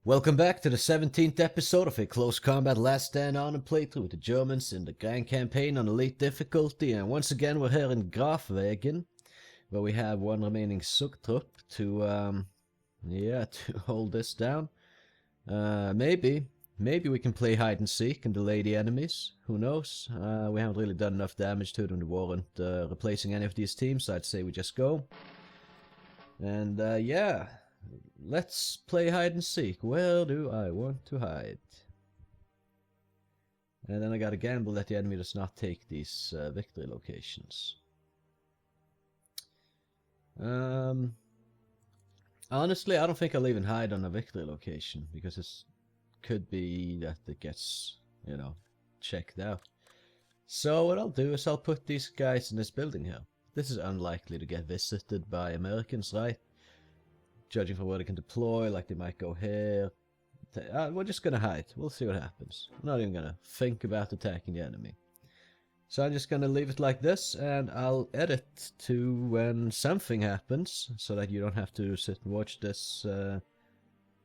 Welcome back to the 17th episode of a close Combat Last Stand Arnhem playthrough with the Germans in the Grand Campaign on Elite difficulty, and once again we're here in Grafwegen, where we have one remaining Zugtrupp to hold this down. Maybe we can play hide and seek and delay the enemies, who knows. We haven't really done enough damage to them to warrant replacing any of these teams, so I'd say we just go. And yeah. Let's play hide and seek. Where do I want to hide? And then I gotta gamble that the enemy does not take these victory locations. Honestly, I don't think I'll even hide on a victory location, because it could be that it gets, checked out. So what I'll do is I'll put these guys in this building here. This is unlikely to get visited by Americans, right? Judging from where they can deploy, like they might go here. We're just gonna hide. We'll see what happens. I'm not even gonna think about attacking the enemy. So I'm just gonna leave it like this, and I'll edit to when something happens, so that you don't have to sit and watch this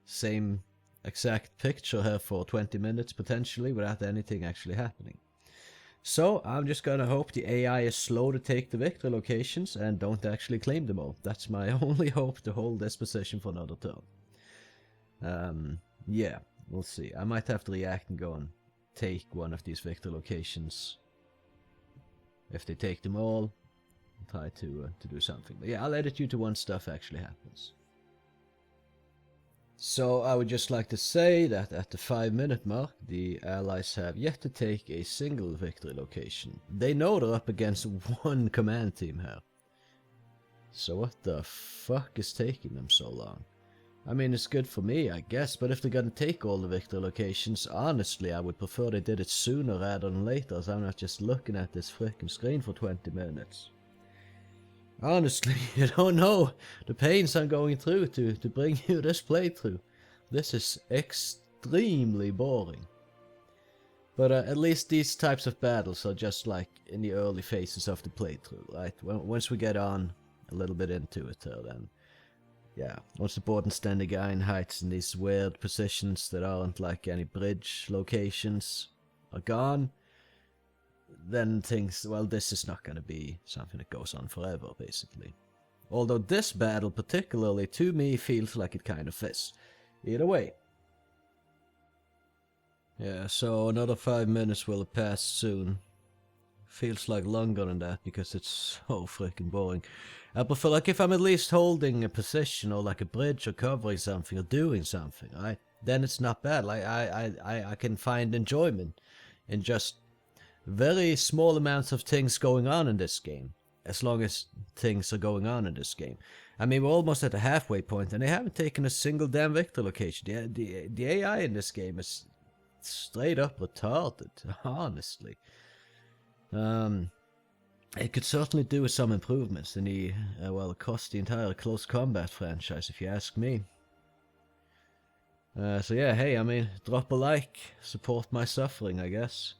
same exact picture here for 20 minutes potentially without anything actually happening. So I'm just gonna hope the AI is slow to take the victory locations and don't actually claim them all. That's my only hope to hold this position for another turn. Yeah, we'll see. I might have to react and go and take one of these victory locations. If they take them all, I'll try to do something. But yeah, I'll edit you to when stuff actually happens. So I would just like to say that at the 5-minute mark, the Allies have yet to take a single victory location. They know they're up against one command team here. So what the fuck is taking them so long? I mean, it's good for me, I guess, but if they're gonna take all the victory locations, honestly, I would prefer they did it sooner rather than later, so I'm not just looking at this frickin' screen for 20 minutes. Honestly, you don't know the pains I'm going through to bring you this playthrough. This is extremely boring. But at least these types of battles are just like in the early phases of the playthrough, right? Once we get on a little bit into it, then yeah, once the Bodenständige Einheits in these weird positions that aren't like any bridge locations are gone, then things, well, this is not going to be something that goes on forever, basically. Although this battle particularly, to me, feels like it kind of is. Either way. Yeah, so another 5 minutes will have passed soon. Feels like longer than that, because it's so freaking boring. I prefer, like, if I'm at least holding a position, or like a bridge, or covering something, or doing something, right? Then it's not bad. Like, I can find enjoyment in just very small amounts of things going on in this game, as long as things are going on in this game. I mean, we're almost at the halfway point, and they haven't taken a single damn victory location. The AI in this game is straight up retarded, honestly. It could certainly do with some improvements in the, across the entire close combat franchise, if you ask me. So yeah, hey, I mean, drop a like, support my suffering, I guess.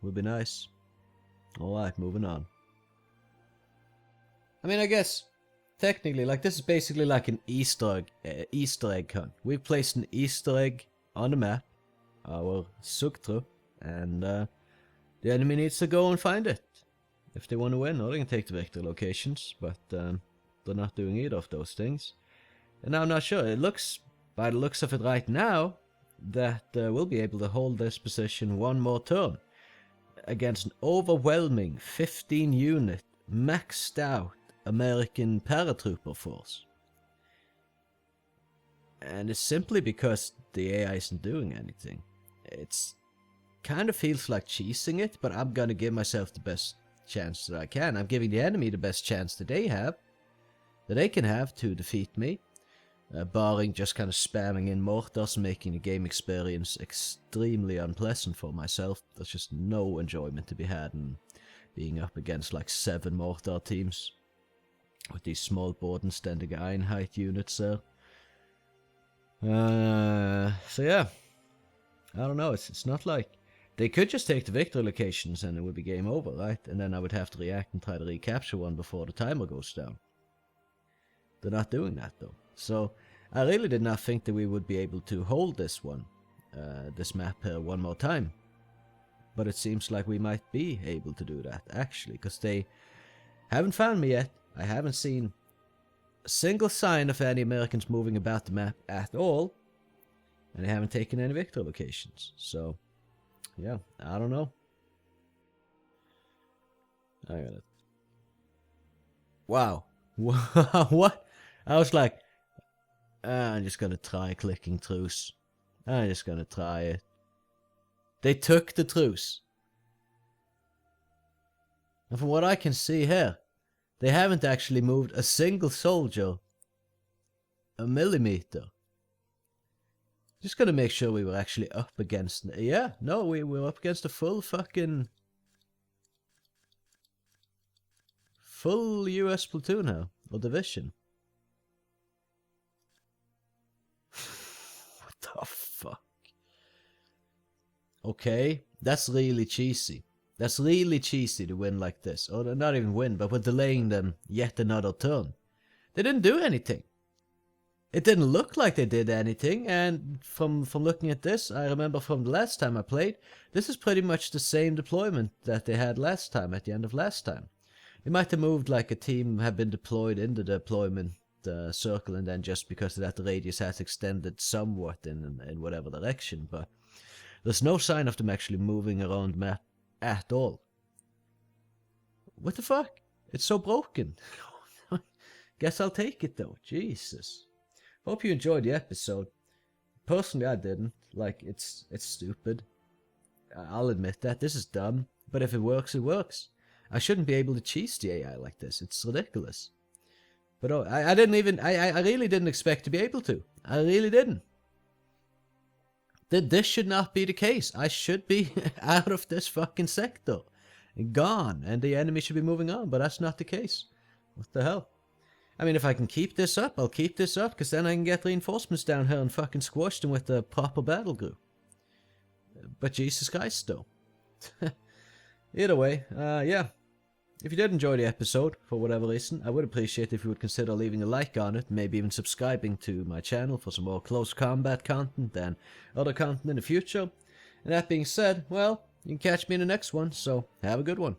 Would be nice. Alright, moving on. I mean, I guess, technically, like, this is basically like an Easter egg hunt. We've placed an Easter egg on the map, our Zugtrupp, and the enemy needs to go and find it. If they want to win, or they can take the victory locations, but they're not doing either of those things. And I'm not sure, it looks, by the looks of it right now, that we'll be able to hold this position one more turn. Against an overwhelming 15-unit, maxed out American paratrooper force. And it's simply because the AI isn't doing anything. It's kind of feels like cheesing it, but I'm gonna give myself the best chance that I can. I'm giving the enemy the best chance that they can have to defeat me. Barring just kind of spamming in mortars, making the game experience extremely unpleasant for myself. There's just no enjoyment to be had in being up against like 7 mortar teams with these small Bodenständige Einheit units there. So yeah, I don't know, it's not like... They could just take the victory locations and it would be game over, right? And then I would have to react and try to recapture one before the timer goes down. They're not doing that though. So I really did not think that we would be able to hold this map here one more time. But it seems like we might be able to do that, actually, because they haven't found me yet. I haven't seen a single sign of any Americans moving about the map at all. And they haven't taken any victory locations. So, yeah, I don't know. I got it. Wow. What? I was like, I'm just gonna try clicking truce. I'm just gonna try it. They took the truce. And from what I can see here, they haven't actually moved a single soldier a millimeter. Just gonna make sure we were actually up against... Yeah, no, we were up against a full US platoon now, or division. What the fuck? Okay, that's really cheesy. That's really cheesy to win like this. Or not even win, but we're delaying them yet another turn. They didn't do anything. It didn't look like they did anything, and from looking at this, I remember from the last time I played, this is pretty much the same deployment that they had last time, at the end of last time. They might have moved like a team had been deployed into the deployment circle, and then just because of that the radius has extended somewhat in whatever direction, but there's no sign of them actually moving around the map at all. What the fuck? It's so broken. Guess I'll take it though. Jesus. Hope you enjoyed the episode. Personally, I didn't. Like, it's stupid. I'll admit that. This is dumb. But if it works, it works. I shouldn't be able to cheese the AI like this. It's ridiculous. But oh, I really didn't expect to be able to. I really didn't. This should not be the case. I should be out of this fucking sector. Gone. And the enemy should be moving on. But that's not the case. What the hell? I mean, if I can keep this up, I'll keep this up, because then I can get reinforcements down here and fucking squash them with a proper battle group. But Jesus Christ, though. Either way, yeah. If you did enjoy the episode, for whatever reason, I would appreciate if you would consider leaving a like on it, maybe even subscribing to my channel for some more close combat content and other content in the future. And that being said, well, you can catch me in the next one, so have a good one.